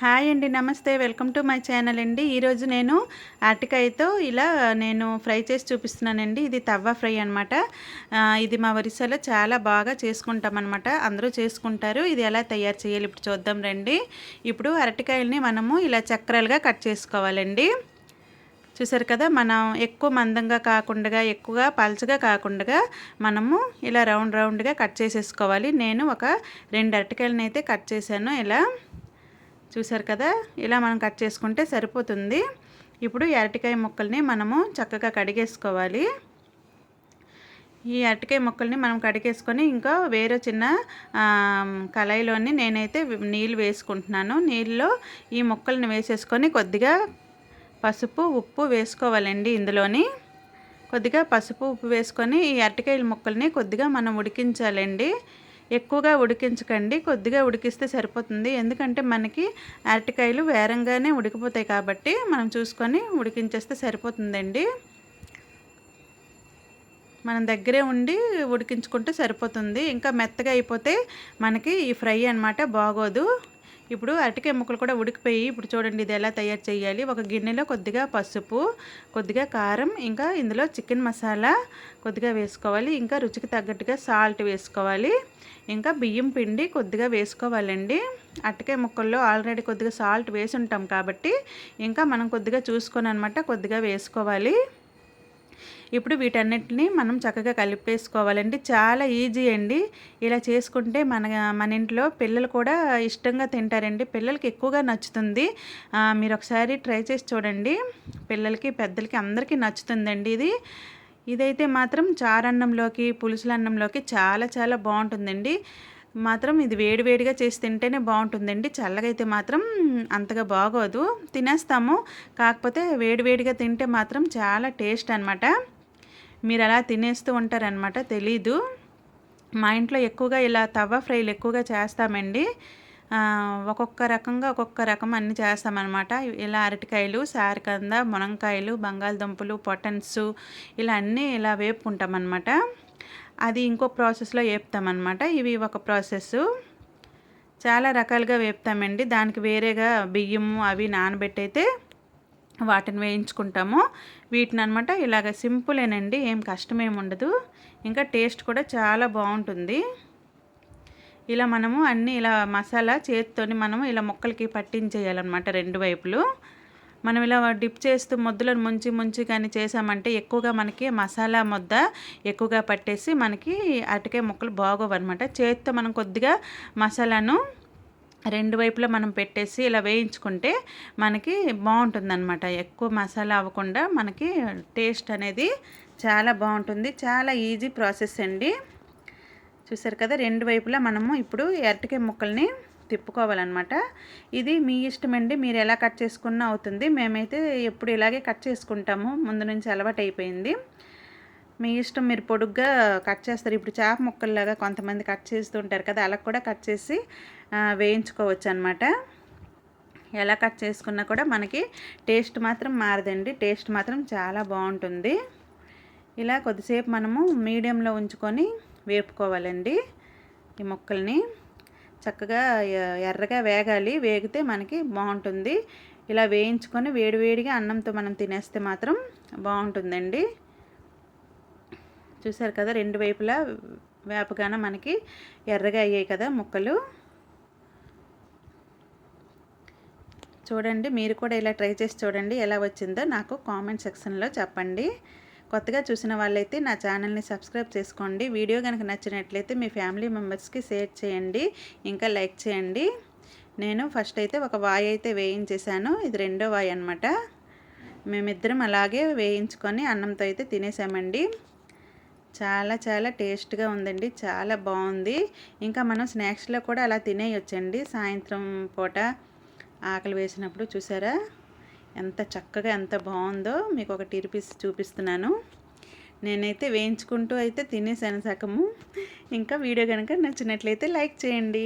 Hi అండి, నమస్తే. Welcome to my channel అండి. ఈరోజు నేను అరటికాయతో ఇలా ఫ్రై చేసి చూపిస్తున్నానండి. ఇది తవ్వ ఫ్రై అనమాట. ఇది మా ఒరిస్సాలో చాలా బాగా చేసుకుంటాం అనమాట. అందరూ చేసుకుంటారు. ఇది ఎలా తయారు చేయాలి ఇప్పుడు చూద్దాం రండి. ఇప్పుడు అరటికాయలని మనము ఇలా చక్రాలుగా కట్ చేసుకోవాలండి. చూసారు కదా, మనం ఎక్కువ మందంగా కాకుండా ఎక్కువగా పల్చగా కాకుండా మనము ఇలా రౌండ్గా కట్ చేసేసుకోవాలి. నేను ఒక 2 అరటికాయలని అయితే కట్ చేశాను. ఇలా చూసారు కదా, ఇలా మనం కట్ చేసుకుంటే సరిపోతుంది. ఇప్పుడు ఈ అరటికాయ ముక్కల్ని మనము చక్కగా కడిగేసుకోవాలి. ఈ అరటికాయ ముక్కల్ని మనం కడిగేసుకొని ఇంకా వేరే చిన్న కళాయిలోని నేనైతే నీళ్ళు వేసుకుంటున్నాను. నీళ్ళలో ఈ ముక్కల్ని వేసేసుకొని కొద్దిగా పసుపు ఉప్పు వేసుకోవాలండి. ఇందులోని కొద్దిగా పసుపు ఉప్పు వేసుకొని ఈ అరటికాయల ముక్కల్ని కొద్దిగా మనం ఉడికించాలండి. ఎక్కువగా ఉడికించకండి, కొద్దిగా ఉడికిస్తే సరిపోతుంది. ఎందుకంటే మనకి అరటికాయలు వేరంగానే ఉడికిపోతాయి కాబట్టి మనం చూసుకొని ఉడికించేస్తే సరిపోతుందండి. మనం దగ్గరే ఉండి ఉడికించుకుంటే సరిపోతుంది. ఇంకా మెత్తగా అయిపోతే మనకి ఈ ఫ్రై అనమాట బాగోదు. ఇప్పుడు అరటికాయ ముక్కలు కూడా ఉడికిపోయి ఇప్పుడు చూడండి ఇది ఎలా తయారు చేయాలి. ఒక గిన్నెలో కొద్దిగా పసుపు, కొద్దిగా కారం, ఇంకా ఇందులో చికెన్ మసాలా కొద్దిగా వేసుకోవాలి. ఇంకా రుచికి తగ్గట్టుగా సాల్ట్ వేసుకోవాలి. ఇంకా బియ్యం పిండి కొద్దిగా వేసుకోవాలండి. అరటికాయ ముక్కల్లో ఆల్రెడీ కొద్దిగా సాల్ట్ వేసి ఉంటాం కాబట్టి ఇంకా మనం కొద్దిగా చూసుకొని అనమాట కొద్దిగా వేసుకోవాలి. ఇప్పుడు వీటన్నిటిని మనం చక్కగా కలిపేసుకోవాలండి. చాలా ఈజీ అండి. ఇలా చేసుకుంటే మన ఇంట్లో పిల్లలు కూడా ఇష్టంగా తింటారండి. పిల్లలకి ఎక్కువగా నచ్చుతుంది. మీరు ఒకసారి ట్రై చేసి చూడండి. పిల్లలకి పెద్దలకి అందరికీ నచ్చుతుందండి ఇది. ఇదైతే మాత్రం చారన్నంలోకి పులుసులన్నంలోకి చాలా చాలా బాగుంటుందండి. మాత్రం ఇది వేడివేడిగా చేసి తింటేనే బాగుంటుందండి. చల్లగా అయితే మాత్రం అంతగా బాగోదు, తినేస్తాము. కాకపోతే వేడివేడిగా తింటే మాత్రం చాలా టేస్ట్ అనమాట. మీరు అలా తినేస్తూ ఉంటారనమాట, తెలీదు. మా ఇంట్లో ఎక్కువగా ఇలా తవ్వ ఫ్రైలు ఎక్కువగా చేస్తామండి. ఒక్కొక్క రకం అన్నీ చేస్తామన్నమాట. ఇలా అరటికాయలు, సారకంద, మునంకాయలు, బంగాళదుంపలు, పొటన్స్ ఇలా అన్నీ ఇలా వేపుకుంటామన్నమాట. అది ఇంకో ప్రాసెస్లో వేపుతామన్నమాట. ఇవి ఒక ప్రాసెస్సు. చాలా రకాలుగా వేపుతామండి. దానికి వేరేగా బియ్యము అవి నానబెట్టయితే వాటిని వేయించుకుంటాము. వీటిని అనమాట ఇలాగ సింపులేనండి, ఏం కష్టమేమి ఉండదు. ఇంకా టేస్ట్ కూడా చాలా బాగుంటుంది. ఇలా మనము అన్నీ ఇలా మసాలా చేతితోని మనము ఇలా ముక్కలకి పట్టించేయాలన్నమాట 2 వైపులు. మనం ఇలా డిప్ చేస్తూ ముద్దలను ముంచి కానీ చేసామంటే ఎక్కువగా మనకి మసాలా ముద్ద ఎక్కువగా పట్టేసి మనకి అరటికాయ ముక్కలు బాగోవన్నమాట. చేతితో మనం కొద్దిగా మసాలాను 2 వైపులా మనం పెట్టేసి ఇలా వేయించుకుంటే మనకి బాగుంటుందన్నమాట. ఎక్కువ మసాలా అవ్వకుండా మనకి టేస్ట్ అనేది చాలా బాగుంటుంది. చాలా ఈజీ ప్రాసెస్ అండి. చూసారు కదా, 2 వైపులా మనము ఇప్పుడు అరటికాయ ముక్కల్ని తిప్పుకోవాలన్నమాట. ఇది మీ ఇష్టమండి, మీరు ఎలా కట్ చేసుకున్నా అవుతుంది. మేమైతే ఎప్పుడు ఇలాగే కట్ చేసుకుంటాము, ముందు నుంచి అలవాటు అయిపోయింది. మీ ఇష్టం, మీరు పొడుగ్గా కట్ చేస్తారు. ఇప్పుడు చేప ముక్కల్లాగా కొంతమంది కట్ చేస్తూ ఉంటారు కదా, అలా కూడా కట్ చేసి వేయించుకోవచ్చు అనమాట. ఎలా కట్ చేసుకున్నా కూడా మనకి టేస్ట్ మాత్రం మారదండి. టేస్ట్ మాత్రం చాలా బాగుంటుంది. ఇలా కొద్దిసేపు మనము మీడియంలో ఉంచుకొని వేపుకోవాలండి. ఈ ముక్కల్ని చక్కగా ఎర్రగా వేగాలి, వేగితే మనకి బాగుంటుంది. ఇలా వేయించుకొని వేడివేడిగా అన్నంతో మనం తినేస్తే మాత్రం బాగుంటుందండి. చూసారు కదా, 2 వైపులా వేపగానే మనకి ఎర్రగా అయ్యాయి కదా ముక్కలు. చూడండి, మీరు కూడా ఇలా ట్రై చేసి చూడండి, ఎలా వచ్చిందో నాకు కామెంట్ సెక్షన్లో చెప్పండి. కొత్తగా చూసిన వాళ్ళైతే నా ఛానల్ని సబ్స్క్రైబ్ చేసుకోండి. వీడియో కనుక నచ్చినట్లయితే మీ ఫ్యామిలీ మెంబర్స్కి షేర్ చేయండి, ఇంకా లైక్ చేయండి. నేను ఫస్ట్ అయితే ఒక వాయి అయితే వేయించేసాను, ఇది 2వ వాయి అనమాట. మేమిద్దరం అలాగే వేయించుకొని అన్నంతో అయితే తినేసామండి. చాలా చాలా టేస్ట్గా ఉందండి, చాలా బాగుంది. ఇంకా మనం స్నాక్స్లో కూడా అలా తినేయొచ్చండి. సాయంత్రం పూట ఆకలి వేసినప్పుడు చూసారా ఎంత చక్కగా ఎంత బాగుందో. మీకు ఒక టిరిపిస్ చూపిస్తున్నాను. నేనైతే వేయించుకుంటూ అయితే తినేసాను సగము. ఇంకా వీడియో కనుక నచ్చినట్లయితే లైక్ చేయండి.